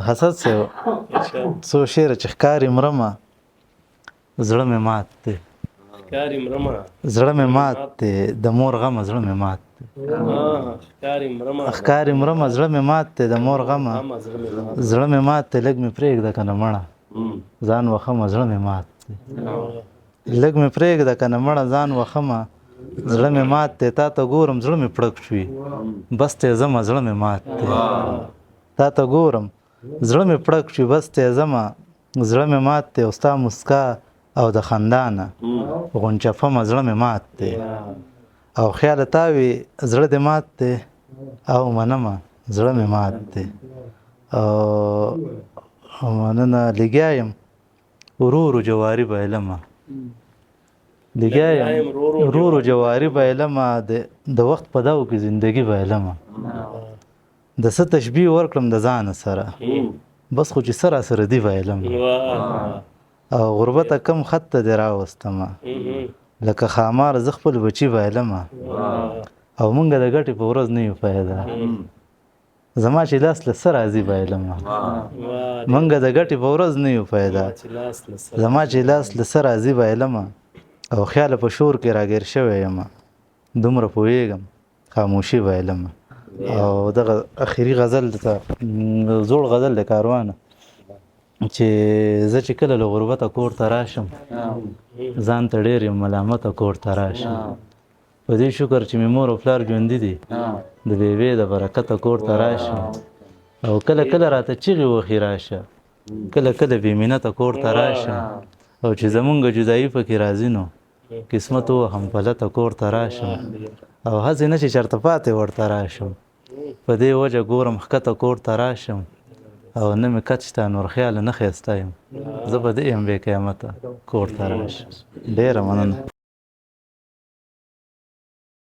حسد صاحب څو شعر چې ښکاري مرمه زړه مې مات دی ښکاري مرمه زړه مې مات دی د مور غمه زړه مې مات دی ښکاري مرمه ښکاري مرمه زړه مې مات دی د مور غمه زړه مې مات دی لږ مې پرېږده که نه مړه ځان وخمه زړه مې مات دی لږ مې پرېږده که نه مړه ځان وخمه زړه مې مات دی تا ته ګورم زړه مې پړک شوي بس تی ځمه زړه مې مات دی تا ته ګورم زړه مې پړک شي بس تی ځمه زړه مې مات دی او ستا مسکا او د خندا نه غونچفمه زړه مې مات دی او خیال تاوي زړه دې مات دی او منمه زړه مې مات دی او مننه لګیا یم ورو ورو جواري بایلمه لګیا یم ورو ورو جواري بایلمه د وخت په داو کې زندګي بایلمه د څه تشبیه ورکړم د ځان سره بس خو چې سره سره دی ویلم او غربته کم خط ته دې راوستمه لکه خامار زه خپل بچي ویلمه او مونږ د ګټې په ورځ نه یو فایده زما چې لاس له څه راځي ویلمه مونږ د ګټې په ورځ نه یو فایده زما چې لاس له څه راځي ویلمه او خیال په شور کې راګیر شوی یم دومره پوهېږم خاموشي ویلمه او دغه اخري غزل ته زوړ غزل د کاروانه چې زه چې کله له غربته کور ته راشم ځان ته ډېر یم ملامته کور ته راشم په دې شکر چې مې مور او پلار ژوندي دي د بیبې د برکته کور ته راشم او کله کله راته چغې وخي راشه کله کله بې منته کور ته راشم او چې زمونږ جدایي پکې راځي نو قسمت وهم پلته کور ته راشم او هسې نه چې چېرته پاتې ورته راشم په دې وجه ګورم ښکته کور ته راشم او نه مې کچ شته نور خیاله نه ښایسته یم زه به دې یم بې قیامته کور ته راشم ډېره مننه